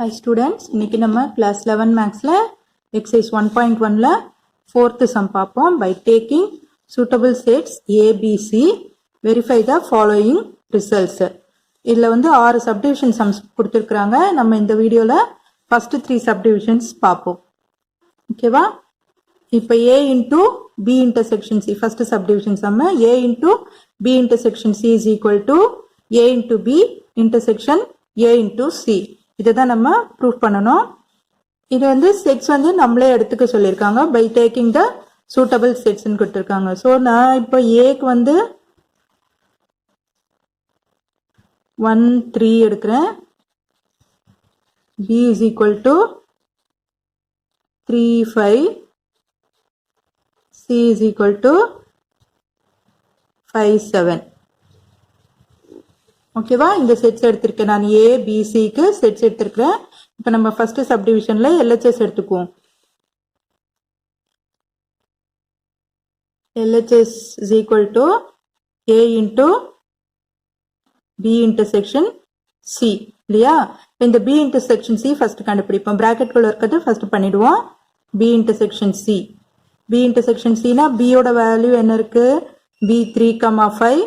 Hi students, இன்னைக்கு நம்ம class 11 mathsல exercise 1.1ல fourth sum பார்ப்போம். By taking suitable sets A, B, C, verify the following results. இதுல வந்து 6 subdivision sums கொடுத்திருக்காங்க. நம்ம இந்த வீடியோல first 3 subdivisions பார்ப்போம். ஓகேவா? இப்போ A into B intersection C first subdivision sum A into B intersection C is equal to A into B intersection A into C. இதுதான் நம்ம ப்ரூஃப் பண்ணணும். இது வந்து செட்ஸ் வந்து நம்மளே எடுத்துக்க சொல்லியிருக்காங்க பை டேக்கிங் த சூட்டபிள் செட்ஸ்ன்னு கொடுத்துருக்காங்க. ஸோ நான் இப்போ ஏக்கு வந்து 1 3 எடுக்கிறேன். B is equal to 3 5, C is equal to 5 7. ஓகேவா? இந்த செட்ஸ் எடுத்திருக்கேன் நான் ஏ பிசிக்கு செட்ஸ் எடுத்திருக்கிறேன். இப்போ நம்ம ஃபர்ஸ்ட் சப்டிவிஷன்ல எல்ஹெச்எஸ் எடுத்துக்குவோம். LHS is equal to A into B intersection C இல்லையா? இந்த பி இன்டர்செக்ஷன் சி ஃபர்ஸ்ட் கண்டுபிடிப்போம். பிராக்கெட்குள்ள இருக்கிறது ஃபர்ஸ்ட் பண்ணிடுவோம். B intersection C, B intersection சினா பியோட வேல்யூ என்ன இருக்கு? B 3,5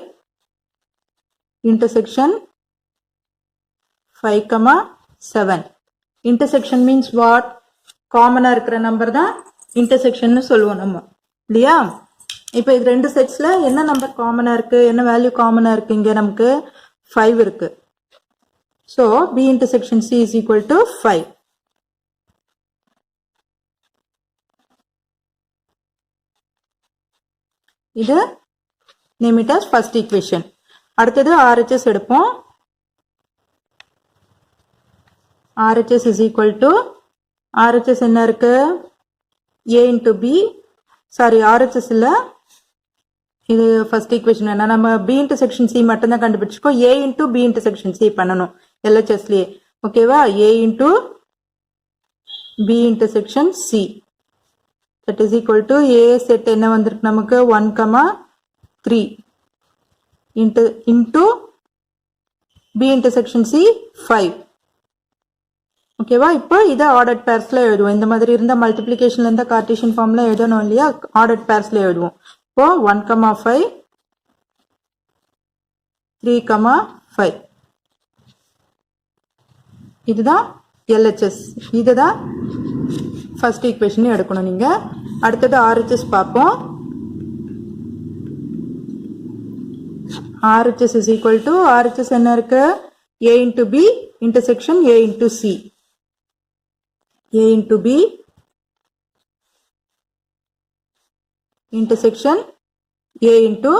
intersection 5,7. intersection means what? காமனா இருக்கிற நம்பர் தான் intersection சொல்லுவோம் நம்ம இல்லையா? இப்போ இது ரெண்டு செட்ஸ்ல என்ன நம்பர் காமனா இருக்கு, என்ன வேல்யூ காமனா இருக்கு? இங்க நமக்கு 5 இருக்கு. So B intersection C is equal to 5. இது name it as first equation. அடுத்தது RHS எடுப்போம். RHS is equal to RHS என்ன இருக்கு? A into B, sorry RHS இல்ல, இது ஃபர்ஸ்ட் ஈக்குவேஷன். என்ன நம்ம B intersection C மட்டும் தான் கண்டுபிடிச்சிருக்கோம். A into B intersection C பண்ணணும் LHSலயே. ஓகேவா? A into B intersection C that is equal to A set என்ன வந்திருக்கு நமக்கு? 1,3 into B intersection C 5. ஓகேவா? இப்போ இதை ஆர்டர்ட் பேர்ஸ்ல எழுதுவோம். இந்த மாதிரி இருந்த மல்டிப்ளிகேஷன்ல இருந்த கார்டீசியன் ஃபார்ம்ல எழுதணும் இல்லையா? ஆர்டர்ட் பேர்ஸ்ல எழுதுவோம். இப்போ 1,5 3,5 இதுதான் LHS. இதுதான் ஃபர்ஸ்ட் ஈக்குவேஷன் எடுக்கணும் நீங்க. அடுத்தது RHS பார்ப்போம். RHS is equal to RHS என்ன இருக்கு? A into B intersection A into C. A into B intersection A into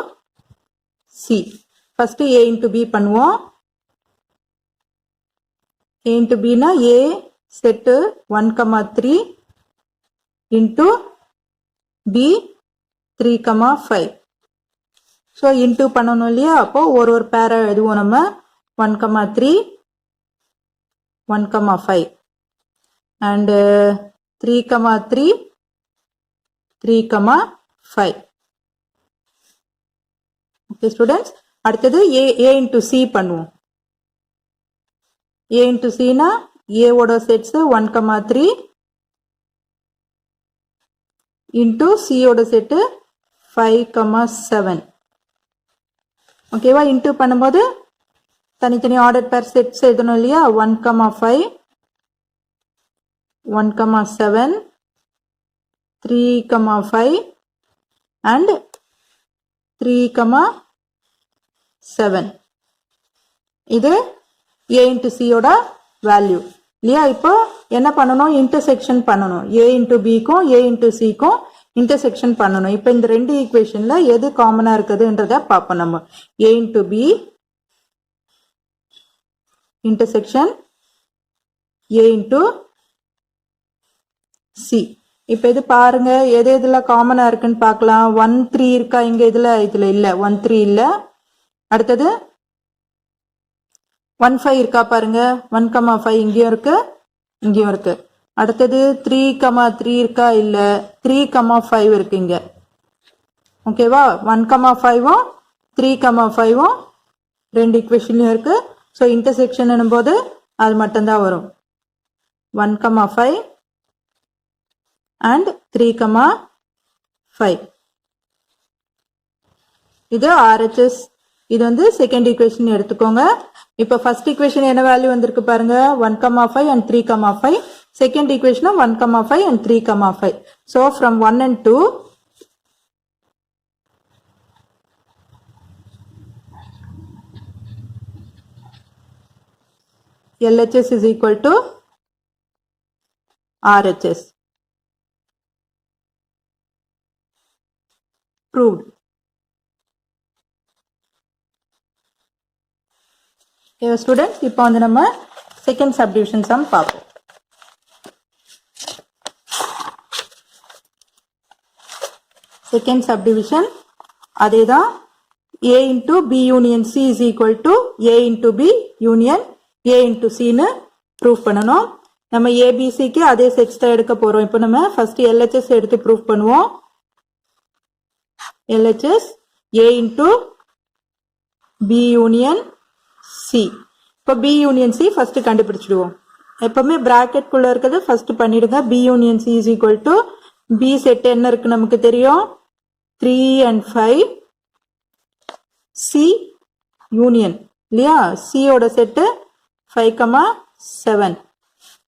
C. First A into B பண்ணுவோம். A into B na A set 1,3 into B 3,5. So into பண்ணணும் இல்லையா? அப்போ ஒரு பேரை எழுதுவோம் நம்ம. 1,3 1,5 அண்ட் 3,3 3,5. ஓகே ஸ்டூடெண்ட்ஸ், அடுத்தது A into C பண்ணுவோம். ஏ இன்டூ சினா ஏவோட செட்ஸ் 1,3 இன்டூ சியோட செட்டு 5,7. ஓகேவா? இன்டூ பண்ணும்போது தனித்தனி ஆர்டர் பேர் செட்ஸ் எழுதணும் இல்லையா? 1,5 1,7 3,5 அண்ட் 3,7. இது A into C யோட வேல்யூ இல்லையா? இப்போ என்ன பண்ணணும்? இன்டர்செக்ஷன் பண்ணணும். A into B க்கும் A into C க்கும் இன்டர்செக்ஷன் பண்ணணும். இப்போ இந்த ரெண்டு ஈக்குவேஷன்ல எது காமனா இருக்குதுன்றத பார்ப்போம் நம்ம. A into B intersection A into C. இப்போ இது பாருங்க எது எதுல காமனா இருக்குன்னு பார்க்கலாம். 1 3 இருக்கா இங்க? இதுல இல்ல. 1 3 இல்ல. அடுத்தது 1 5 இருக்கா பாருங்க? 1,5 இங்கேயும் இருக்கு, இங்கேயும் இருக்கு. அடுத்தது 3,3 இருக்கா? இல்ல. 3,5 இருக்கு இங்க. ஓகேவா? 1,5ம் 3,5ம் ரெண்டு ஈக்குவேஷன்லயும் இருக்கு. ஸோ இன்டர்செக்ஷன் போது அது மட்டும்தான் வரும். 1,5 and 3,5. இது RHS. இது வந்து செகண்ட் ஈக்குவேஷன் எடுத்துக்கோங்க. இப்போ ஃபர்ஸ்ட் ஈக்குவேஷன் என்ன வேல்யூ வந்திருக்கு பாருங்க, 1,5 and 3,5. Second equation 1,5 and 3,5. So from 1 and 2, LHS is equal to RHS. Proved. Okay, students, இப்போ வந்து நம்ம செகண்ட் சப்டிவிஷன் சம் பார்ப்போம். செகண்ட் சப்டிவிஷன் அதேதான். A into B union C is equal to A into B union A into C னு proof பண்ணணும். நம்ம ABCக்கு அதே sets தான் எடுக்க போறோம். இப்போ நம்ம ஃபர்ஸ்ட் LHS எடுத்து ப்ரூஃப் பண்ணுவோம். LHS A into B union C. இப்போ B union C ஃபர்ஸ்ட் கண்டுபிடிச்சிடுவோம். எப்பவுமே பிராக்கெட் குள்ள இருக்கிறது ஃபர்ஸ்ட் பண்ணிடுங்க. B union C is equal to B set என்ன இருக்கு நமக்கு தெரியும், 3 and 5. C union இல்லையா, C ஓட செட்டு 5,7.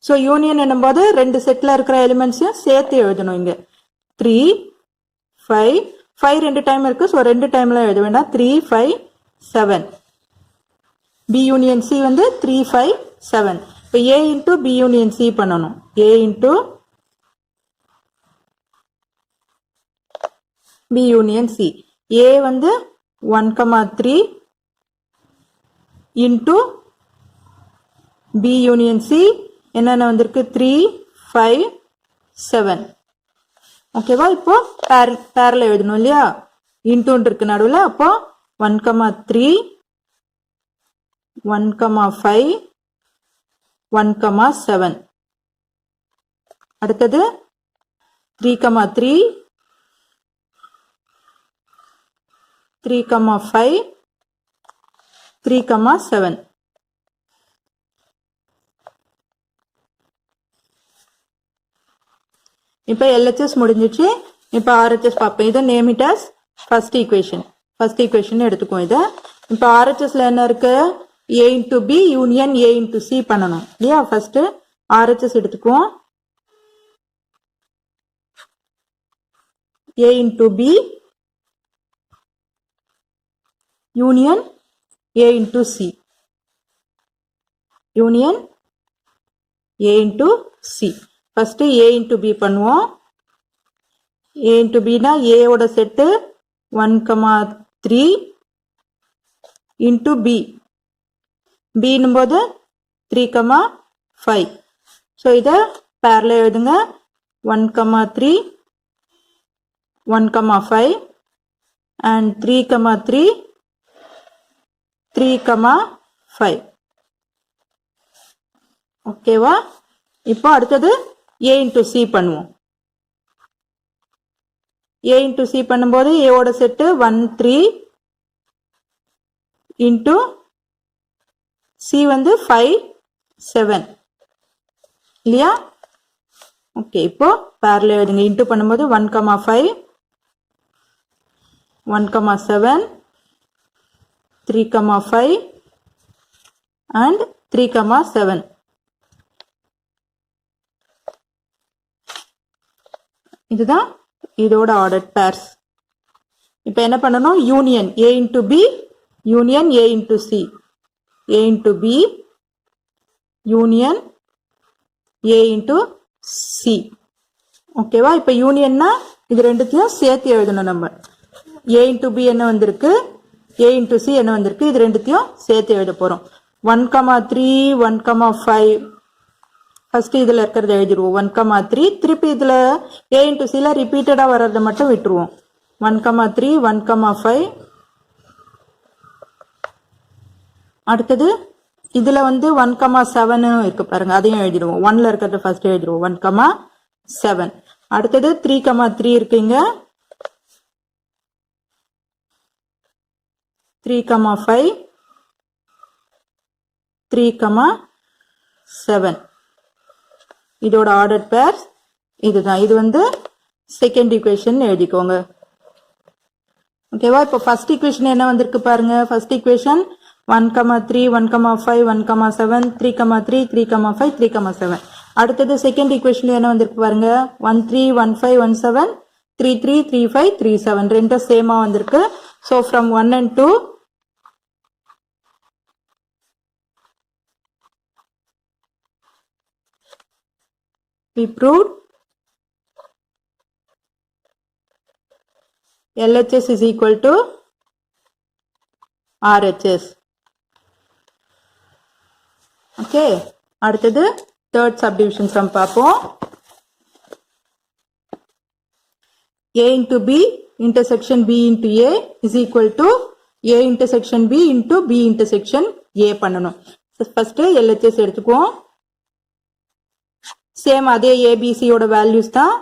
ஸோ யூனியன் என்னும்போது ரெண்டு செட்டில் இருக்கிற எலிமெண்ட்ஸையும் சேர்த்து எழுதணும். இங்கே 3, 5, 5 ரெண்டு டைம் இருக்கு. ஸோ ரெண்டு டைம்ல எழுத வேண்டாம். 3, 5, 7. B union C வந்து 3, 5, 7. இப்போ A into B union C பண்ணணும். A into B union C. A வந்து 1,3 into B union C என்னென்ன வந்திருக்கு, 3, 5, 7. ஓகேவா? இப்போ பேரல எழுதணும் இல்லையா, இன்டூன் இருக்கு நடுவில். அப்போ 1,3, 1,5, 1,7. அடுத்தது 3,3, 3,5, 3,7. இப்போ LHS முடிஞ்சிச்சு. இப்போ RHS பார்ப்போம். இதை name it as first equation. First equation எடுத்துக்குவோம் இதை. இப்போ RHSல என்ன இருக்கு, A into B union A into C பண்ணணும் இல்லையா. ஃபர்ஸ்ட் RHS எடுத்துக்குவோம். A into B union A into C. Union A into C. First A into B பண்ணுவோம். A into B னா A ஓட set 1,3 into B. B னும்போது 3,5. So இதை பேரல எழுதுங்க. 1,3, 1,5 and 3,3, 3,5. ஓகேவா? இப்போ அடுத்தது A into C பண்ணுவோம். A into C பண்ணும்போது A ஓட செட்டு 1, 3 into C வந்து 5, 7 இல்லையா. ஓகே, இப்போ பேரல எழுதுங்க. இன்டூ பண்ணும்போது 1,5, 1,7, 3,5 and 3,7. இதுதான் இதோட ஆர்டர் பேர்ஸ். இப்போ என்ன பண்ணணும், union A into B union A into C, A into B union A into C. ஓகேவா? இப்போ யூனியன்னா இது ரெண்டுத்தையும் சேர்த்து எழுதணும் நம்ம. A into B என்ன வந்திருக்கு, A into C என்ன வந்திருக்கு, இது ரெண்டுத்தையும் சேர்த்து எழுத போறோம். 1,3, 1,5 ஃபர்ஸ்ட் இதுல இருக்கிறத எழுதிடுவோம். 1,3 திருப்பி இதுல A into C ல ரிப்பீட்டடா வர்றதை மட்டும் விட்டுருவோம். 1,3, 1,5. அடுத்தது இதுல வந்து 1,7 இருக்கு பாருங்க, அதையும் எழுதிடுவோம். 1ல இருக்கிறத ஃபர்ஸ்ட் எழுதிடுவோம். 1,7. அடுத்தது 3,3 இருக்குங்க. 3,5, 3,7. இதோட ஆர்டர் பேர்ஸ் இதுதான். இது வந்து செகண்ட் ஈக்குவேஷன் எழுதிக்கோங்க. ஓகேவா? இப்போ ஃபர்ஸ்ட் ஈக்குவேஷன் என்ன வந்திருக்கு பாருங்க. First equation 1,3 1,5 1,7 3,3 3,5 3,7. அடுத்தது செகண்ட் ஈக்குவேஷன்ல என்ன வந்திருக்கு பாருங்க. 1,3 1,5 1,7 3,3 3,5 3,7 ரெண்டும் சேமா வந்திருக்கு. So from 1 and 2 we proved LHS is equal to RHS. Okay. அடுத்தது third subdivision sum பார்ப்போம். A into B intersection B into A is equal to A intersection B into B intersection A பண்ணணும். First LHS எடுத்துக்குவோம். Same அதே ABC யோட values தான்.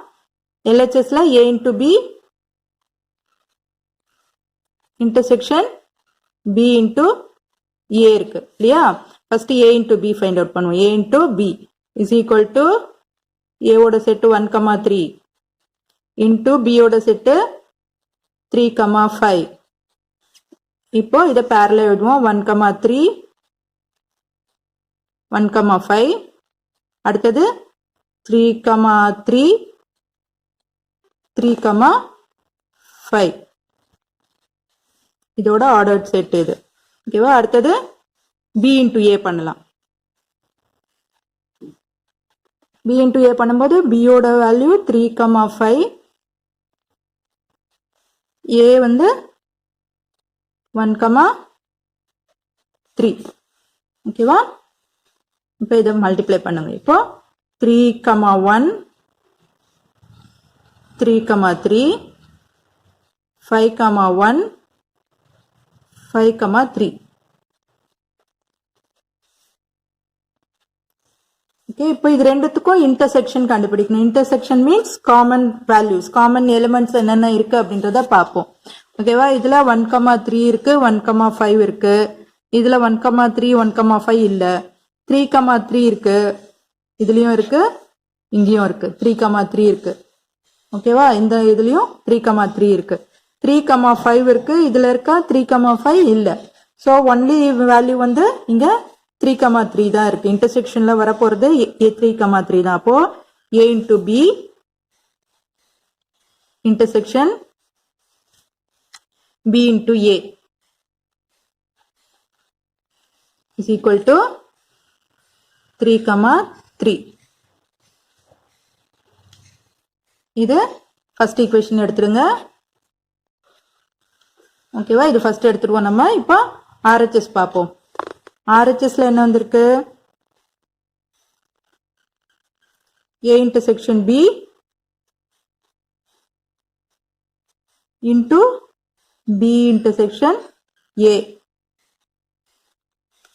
LHSல A into B intersection B into A இருக்கு இல்லையா? First A into B find out பண்ணுவோம். A into B is equal to A ஓட set 1,3 into B ஓட செட் 3,5. இப்போ இதை பேரலல் எழுதுவோம். 1,3 1,5 அடுத்தது 3,3 3,5 இதோட ஆர்டர் செட் இது. ஓகேவா? அடுத்தது B into A பண்ணலாம். B into A பண்ணும்போது B ஓட வேல்யூ 3,5 A வந்து 1,3. ஓகேவா? இப்போ இதை மல்டிப்ளை பண்ணுங்க. இப்போ 3,1 3,3 5,1 5,3. ஓகே, இப்போ இது ரெண்டுத்துக்கும் இன்டர்செக்ஷன் கண்டுபிடிக்கணும். Intersection means common values, common elements என்னென்ன இருக்கு அப்படின்றத பார்ப்போம். ஓகேவா? இதுல 1,3 இருக்கு, 1,5 இருக்கு. இதுல 1,3 1,5 இல்ல. 3,3 இருக்கு, இதுலயும் இருக்கு, இங்கேயும் இருக்கு. 3,3 இருக்கு. ஓகேவா? இந்த இதுலயும் 3,3 இருக்கு. 3,5 இருக்கு, இதுல இருக்கா? 3,5 இல்ல. ஸோ ஒன்லி வேல்யூ வந்து இங்க 3,3 தான் இருக்கு. இன்டர்செக்ஷன்ல வரப்போறது 3,3 தான். அப்போ A into B intersection B into A is equal to 3,3. இது ஃபர்ஸ்ட் ஈக்குவேஷன் எடுத்துருங்க. ஓகேவா? இது ஃபர்ஸ்ட் எடுத்துருவோம் நம்ம. இப்போ RHS பார்ப்போம். RHSல என்ன வந்திருக்கு? A intersection B into B intersection A.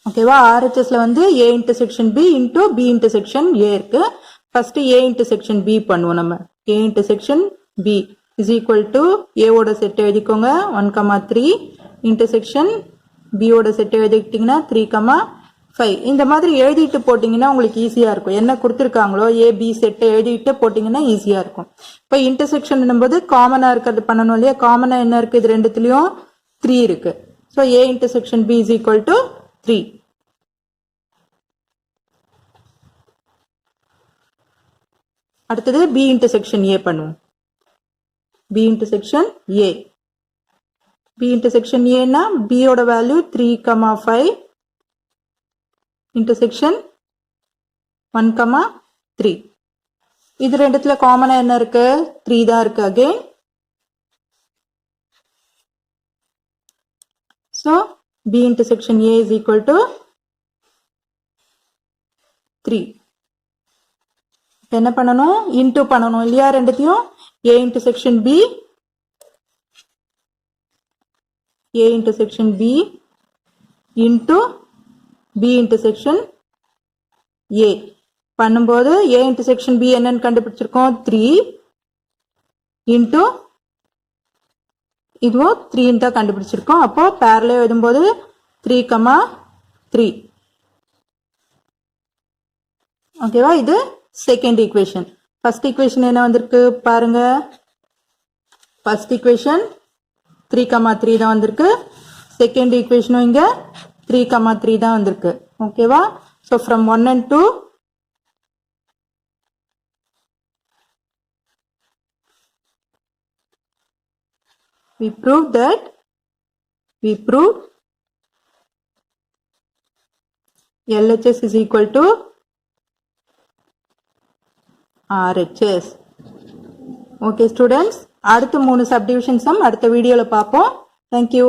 ஓகேவா? RHSல வந்து A intersection B into B intersection A இருக்கு. ஃபர்ஸ்ட் A intersection B பண்ணுவோம் நம்ம. A intersection B is equal to A ஓட செட் எழுதிக்கோங்க 1,3 intersection B ஓட செட் எழுதிக்கிட்டீங்கன்னா 3,5. இந்த மாதிரி எழுதிட்டு போட்டீங்கன்னா உங்களுக்கு ஈஸியா இருக்கும். என்ன கொடுத்துருக்காங்களோ A B செட் எழுதிட்டு போட்டீங்கன்னா ஈஸியா இருக்கும். இப்போ இன்டர்செக்ஷன் போது காமனா இருக்கிறது பண்ணணும் இல்லையா? காமனா என்ன இருக்கு? இது ரெண்டுத்துலயும் 3 இருக்கு. So A intersection B is equal to 3. அடுத்தது B intersection A பண்ணுவோம். B intersection A. B intersection A னா B ஓட வேல்யூ 3,5 intersection 1,3. இது ரெண்டுத்துல காமனா என்ன இருக்கு? 3 தான் இருக்கு again. So B intersection A is equal to 3. என்ன பண்ணணும்? இன்டூ பண்ணணும் இல்லையா? ரெண்டுத்தையும் A intersection B A intersection B into B intersection A பண்ணும்போது A intersection B என்னன்னு கண்டுபிடிச்சிருக்கோம்? 3 into இதுவும் 3 தான் கண்டுபிடிச்சிருக்கோம். அப்போ பேரலல் எழுதும்போது 3,3. ஓகேவா? இது செகண்ட் ஈக்குவேஷன். ஃபர்ஸ்ட் ஈக்குவேஷன் என்ன வந்திருக்கு பாருங்க. ஃபர்ஸ்ட் ஈக்குவேஷன் 3,3 தான் வந்திருக்கு. செகண்ட் ஈக்குவேஷனும் இங்க 3,3 தான் வந்திருக்கு. ஓகேவா? So from 1 and 2 we proved LHS is equal to RHS. Okay students, அடுத்த 3 subdivision sum அடுத்த வீடியோல பார்ப்போம். Thank you.